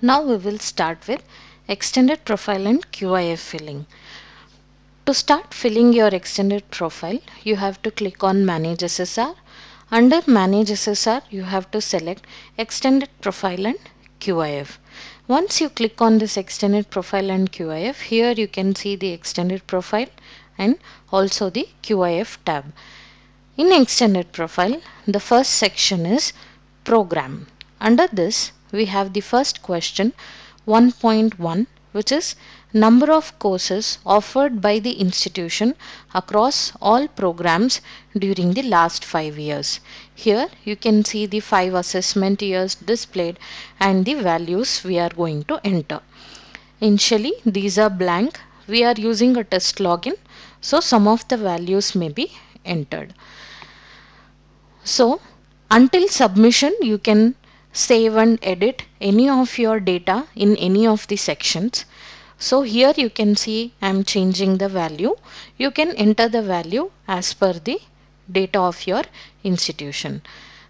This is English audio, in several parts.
Now we will start with extended profile and QIF filling. To start filling your extended profile, you have to click on Manage SSR. Under Manage SSR, you have to select Extended Profile and QIF. Once you click on this Extended Profile and QIF, here you can see the Extended Profile and also the QIF tab. In Extended Profile, the first section is Program. Under this, we have the first question 1.1, which is number of courses offered by the institution across all programs during the last 5 years. Here you can see the 5 assessment years displayed and the values we are going to enter. Initially, these are blank. We are using a test login, so some of the values may be entered. So until submission, you can save and edit any of your data in any of the sections. So here you can see I am changing the value. You can enter the value as per the data of your institution.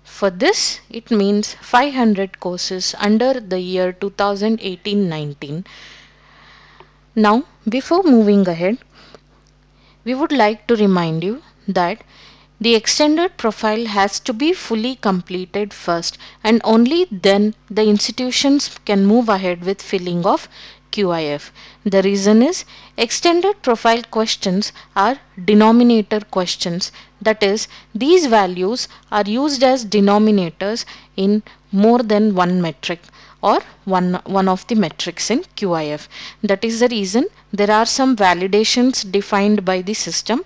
For this, it means 500 courses under the year 2018-19. Now, before moving ahead, we would like to remind you that the extended profile has to be fully completed first, and only then the institutions can move ahead with filling of QIF. The reason is extended profile questions are denominator questions. That is, these values are used as denominators in more than one metric or one of the metrics in QIF. That is the reason there are some validations defined by the system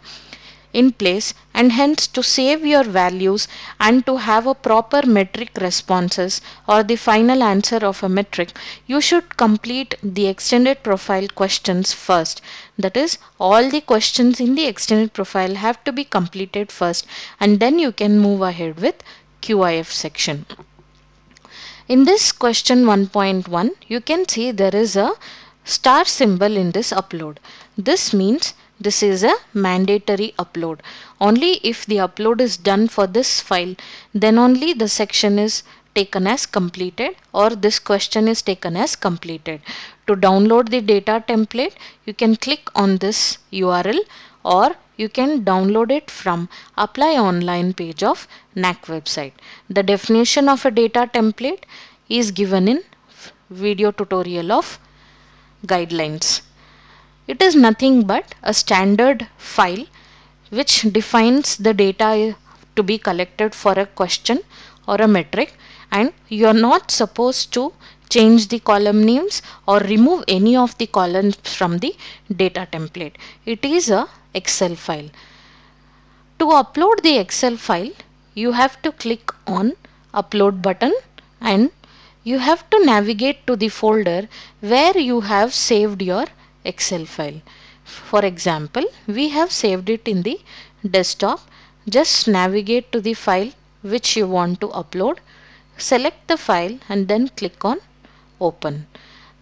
in place, and hence to save your values and to have a proper metric responses or the final answer of a metric, you should complete the extended profile questions first. That is, all the questions in the extended profile have to be completed first, and then you can move ahead with QIF section. In this question 1.1, you can see there is a star symbol in this upload. This means this is a mandatory upload. Only if the upload is done for this file, then only the section is taken as completed or this question is taken as completed. To download the data template, you can click on this URL or you can download it from Apply Online page of NAAC website. The definition of a data template is given in video tutorial of guidelines. It is nothing but a standard file which defines the data to be collected for a question or a metric, and you are not supposed to change the column names or remove any of the columns from the data template. It is a Excel file. To upload the Excel file, you have to click on upload button and you have to navigate to the folder where you have saved your Excel file. For example, we have saved it in the desktop. Just navigate to the file which you want to upload, select the file and then click on open.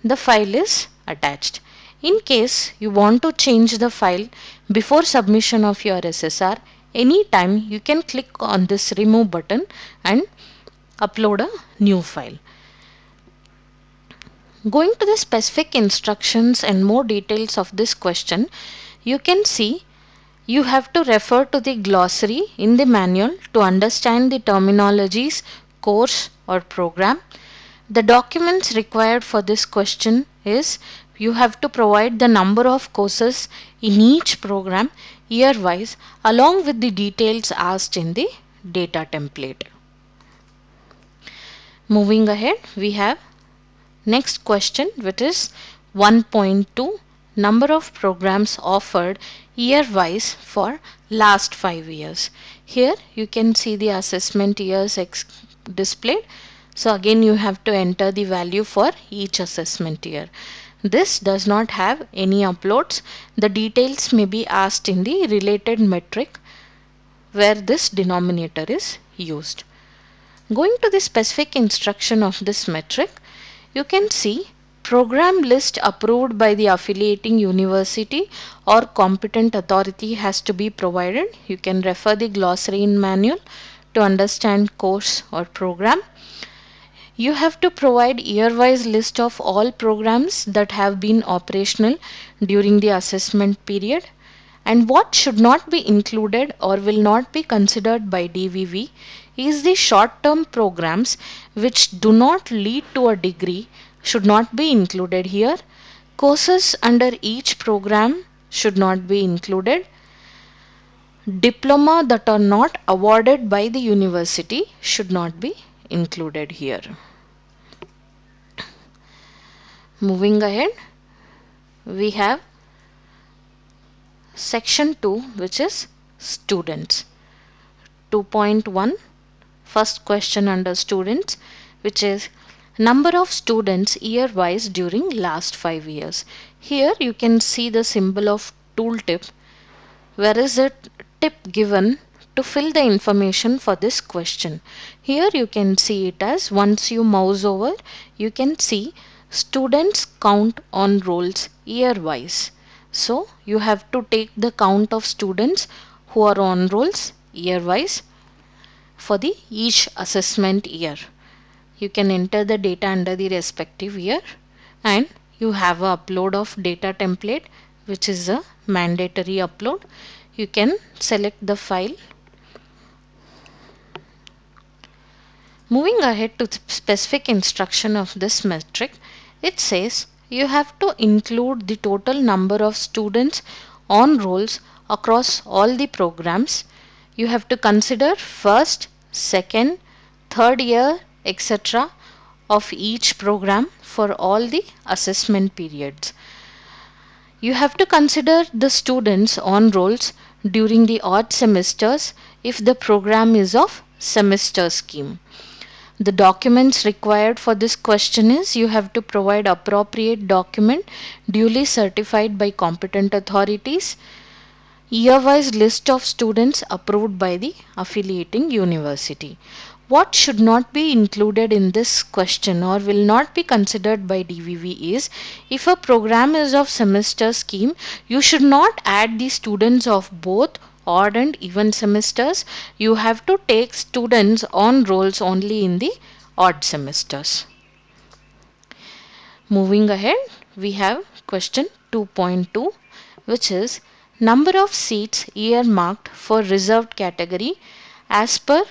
The file is attached. In case you want to change the file before submission of your SSR, anytime you can click on this remove button and upload a new file. Going to the specific instructions and more details of this question, you can see you have to refer to the glossary in the manual to understand the terminologies, course or program. The documents required for this question is you have to provide the number of courses in each program year wise along with the details asked in the data template. Moving ahead, we have next question, which is 1.2, number of programs offered year wise for last 5 years. Here you can see the assessment years displayed. So again you have to enter the value for each assessment year. This does not have any uploads. The details may be asked in the related metric where this denominator is used. Going to the specific instruction of this metric, you can see program list approved by the affiliating university or competent authority has to be provided. You can refer the glossary in manual to understand course or program. You have to provide year-wise list of all programs that have been operational during the assessment period. And what should not be included or will not be considered by DVV is the short-term programs which do not lead to a degree should not be included here. Courses under each program should not be included. Diploma that are not awarded by the university should not be included here. Moving ahead, we have section 2, which is students. 2.1, first question under students, which is number of students year wise during last 5 years. Here you can see the symbol of tooltip, where is it tip given to fill the information for this question. Here you can see it as, once you mouse over, you can see students count on rolls year wise. So you have to take the count of students who are on rolls year wise for the each assessment year. You can enter the data under the respective year, and you have a upload of data template, which is a mandatory upload. You can select the file. Moving ahead to the specific instruction of this metric, it says you have to include the total number of students on rolls across all the programs. You have to consider first, second, third year, etc. of each program for all the assessment periods. You have to consider the students on rolls during the odd semesters if the program is of semester scheme. The documents required for this question is, you have to provide appropriate document duly certified by competent authorities, year-wise list of students approved by the affiliating university. What should not be included in this question or will not be considered by DVV is, if a program is of semester scheme, you should not add the students of both odd and even semesters. You have to take students on rolls only in the odd semesters. Moving ahead, we have question 2.2, which is number of seats earmarked for reserved category as per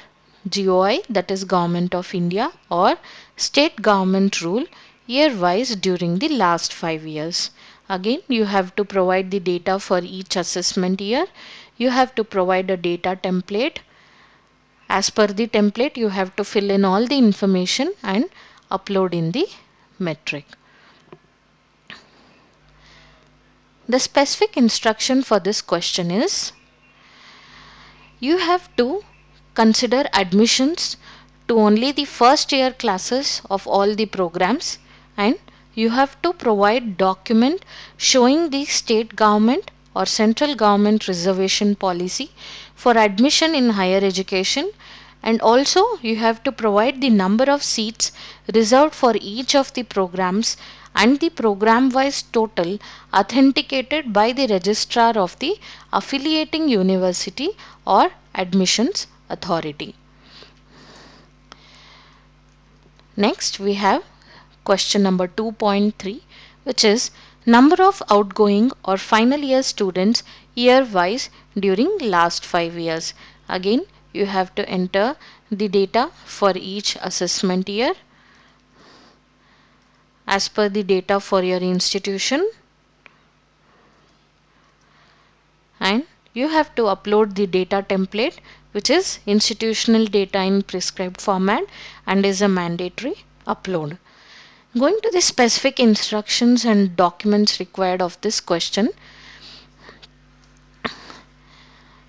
GOI, that is Government of India, or state government rule year wise during the last 5 years. Again, you have to provide the data for each assessment year. You have to provide a data template. As per the template, you have to fill in all the information and upload in the metric. The specific instruction for this question is, you have to consider admissions to only the first year classes of all the programs, and you have to provide document showing the state government or central government reservation policy for admission in higher education, and also you have to provide the number of seats reserved for each of the programs and the program wise total authenticated by the registrar of the affiliating university or admissions authority. Next we have question number 2.3, which is number of outgoing or final year students year wise during last 5 years. Again, you have to enter the data for each assessment year as per the data for your institution, and you have to upload the data template, which is institutional data in prescribed format and is a mandatory upload. Going to the specific instructions and documents required of this question,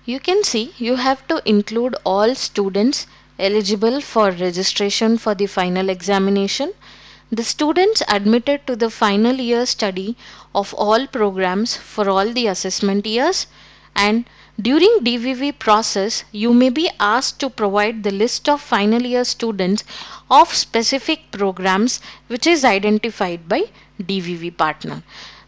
you can see you have to include all students eligible for registration for the final examination, the students admitted to the final year study of all programs for all the assessment years, and during DVV process you may be asked to provide the list of final year students of specific programs which is identified by DVV partner.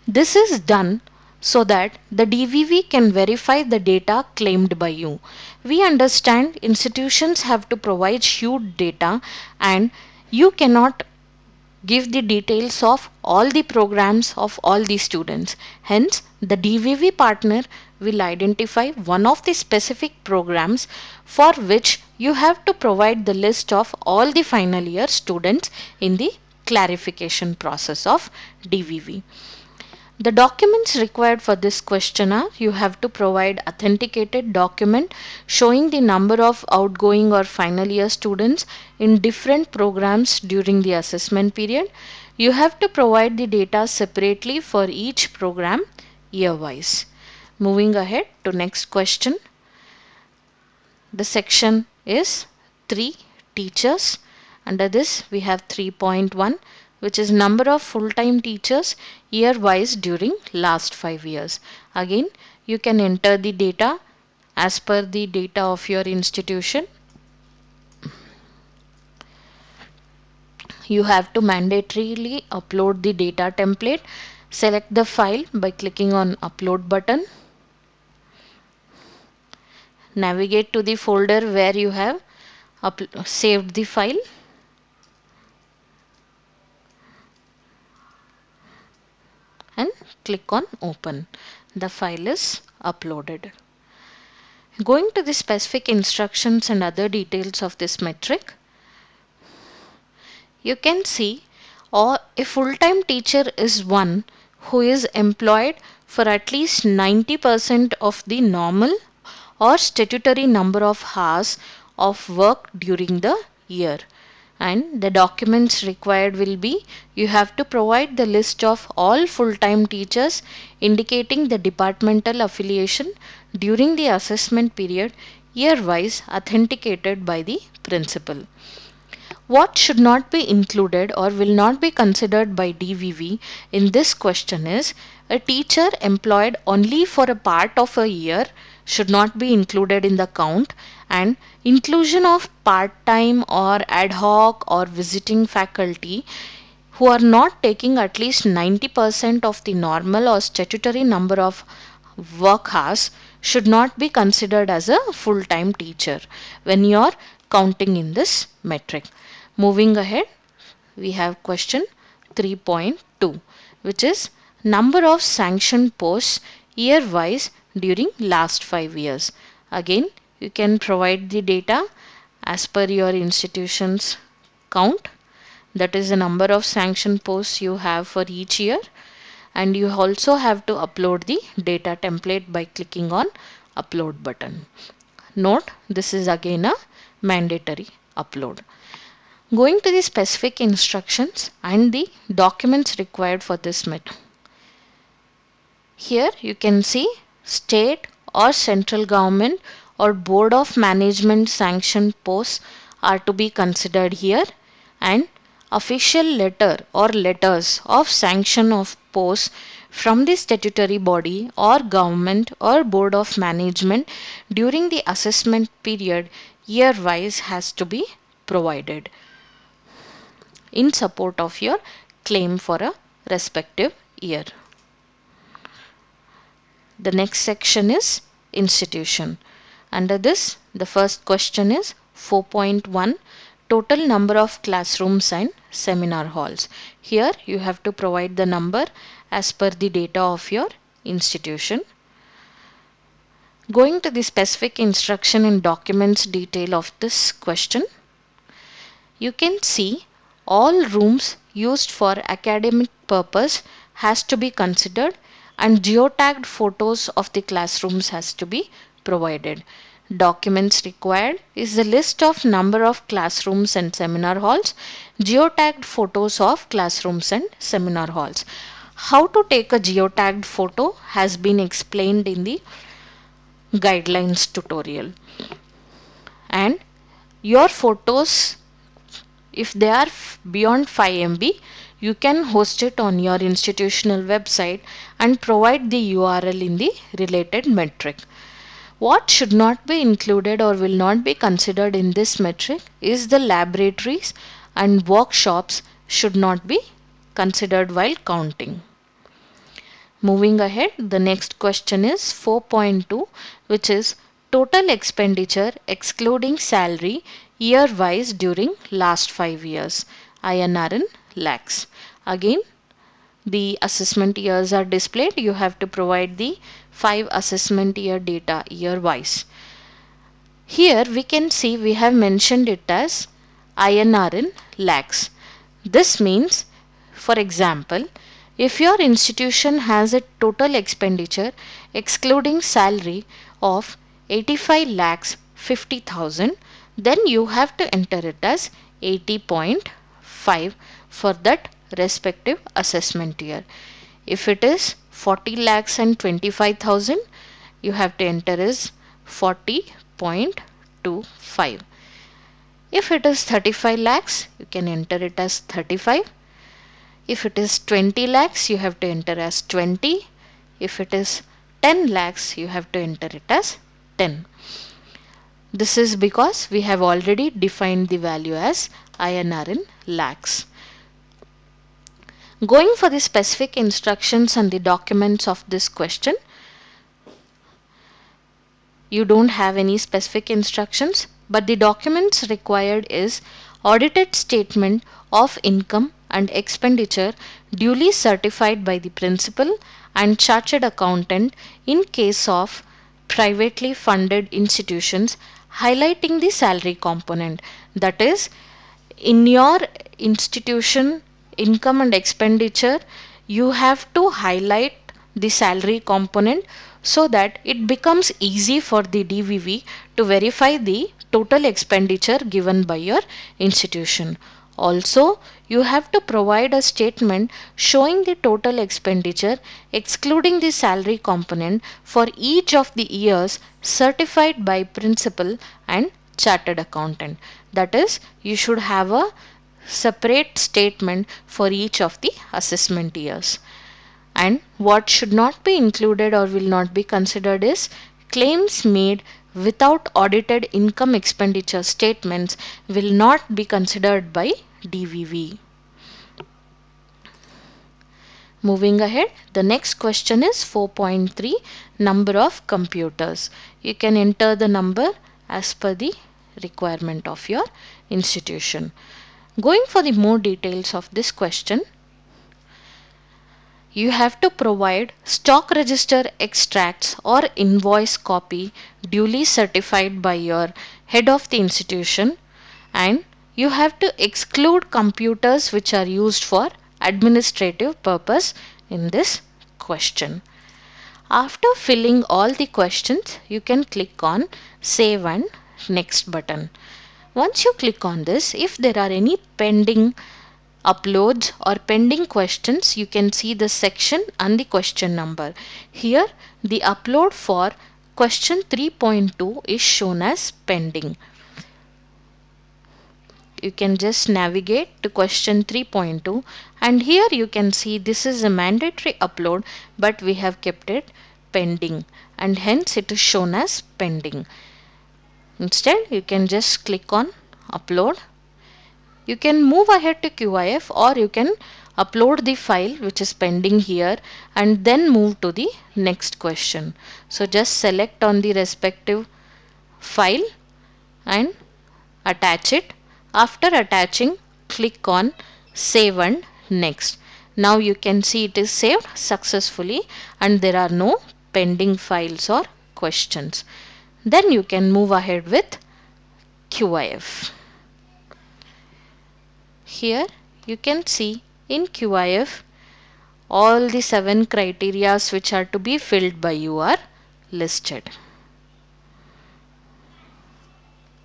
This is done so that the DVV can verify the data claimed by you. We understand institutions have to provide huge data, and You cannot give the details of all the programs of all the students. Hence, the DVV partner will identify one of the specific programs for which you have to provide the list of all the final year students in the clarification process of DVV. The documents required for this question are: you have to provide authenticated document showing the number of outgoing or final year students in different programs during the assessment period. You have to provide the data separately for each program year wise. Moving ahead to next question. The section is 3 teachers. Under this we have 3.1, which is number of full-time teachers year wise during last 5 years. Again, you can enter the data as per the data of your institution. You have to mandatorily upload the data template. Select the file by clicking on upload button. Navigate to the folder where you have saved the file. And click on open. The file is uploaded. Going to the specific instructions and other details of this metric, you can see a full-time teacher is one who is employed for at least 90% of the normal or statutory number of hours of work during the year. And the documents required will be: you have to provide the list of all full-time teachers indicating the departmental affiliation during the assessment period year-wise, authenticated by the principal. What should not be included or will not be considered by DVV in this question is: a teacher employed only for a part of a year should not be included in the count, and inclusion of part-time or ad hoc or visiting faculty who are not taking at least 90% of the normal or statutory number of work hours should not be considered as a full-time teacher when you are counting in this metric. Moving ahead, we have question 3.2, which is number of sanctioned posts year wise during last 5 years. Again, you can provide the data as per your institution's count, that is the number of sanctioned posts you have for each year, and you also have to upload the data template by clicking on upload button. Note, this is again a mandatory upload. Going to the specific instructions and the documents required for this method. Here you can see state or central government or board of management sanctioned posts are to be considered here, and official letter or letters of sanction of posts from the statutory body or government or board of management during the assessment period year wise has to be provided in support of your claim for a respective year. The next section is institution. Under this, the first question is 4.1, total number of classrooms and seminar halls. Here you have to provide the number as per the data of your institution. Going to the specific instruction and documents detail of this question, you can see all rooms used for academic purpose has to be considered, and geotagged photos of the classrooms has to be provided. Documents required is the list of number of classrooms and seminar halls, geotagged photos of classrooms and seminar halls. How to take a geotagged photo has been explained in the guidelines tutorial. And your photos, if they are beyond 5 MB, you can host it on your institutional website and provide the URL in the related metric. What should not be included or will not be considered in this metric is the laboratories and workshops should not be considered while counting. Moving ahead, the next question is 4.2, which is total expenditure excluding salary year wise during last 5 years. INR in lakhs. Again, the assessment years are displayed. You have to provide the 5 assessment year data year wise. Here we can see we have mentioned it as INR in lakhs. This means, for example, if your institution has a total expenditure excluding salary of 85 lakhs 50,000, then you have to enter it as 80.5 for that respective assessment year. If it is 40 lakhs and 25,000, you have to enter as 40.25. If it is 35 lakhs, you can enter it as 35. If it is 20 lakhs, you have to enter as 20. If it is 10 lakhs, you have to enter it as 10. This is because we have already defined the value as INR in lakhs. Going for the specific instructions and the documents of this question, you don't have any specific instructions, but the documents required is audited statement of income and expenditure duly certified by the principal and chartered accountant in case of privately funded institutions, highlighting the salary component. That is, in your institution income and expenditure, you have to highlight the salary component so that it becomes easy for the DVV to verify the total expenditure given by your institution. Also, you have to provide a statement showing the total expenditure excluding the salary component for each of the years certified by principal and chartered accountant. That is, you should have a separate statement for each of the assessment years. And what should not be included or will not be considered is claims made without audited income expenditure statements will not be considered by DVV. Moving ahead, the next question is 4.3, number of computers. You can enter the number as per the requirement of your institution. Going for the more details of this question, you have to provide stock register extracts or invoice copy duly certified by your head of the institution, and you have to exclude computers which are used for administrative purpose in this question. After filling all the questions, you can click on Save and Next button. Once you click on this, if there are any pending uploads or pending questions, you can see the section and the question number. Here the upload for question 3.2 is shown as pending. You can just navigate to question 3.2 and here you can see this is a mandatory upload, but we have kept it pending and hence it is shown as pending. Instead, you can just click on upload. You can move ahead to QIF or you can upload the file which is pending here and then move to the next question. So just select on the respective file and attach it. After attaching, click on Save and Next. Now you can see it is saved successfully and there are no pending files or questions. Then you can move ahead with QIF. Here you can see in QIF all the 7 criteria which are to be filled by you are listed.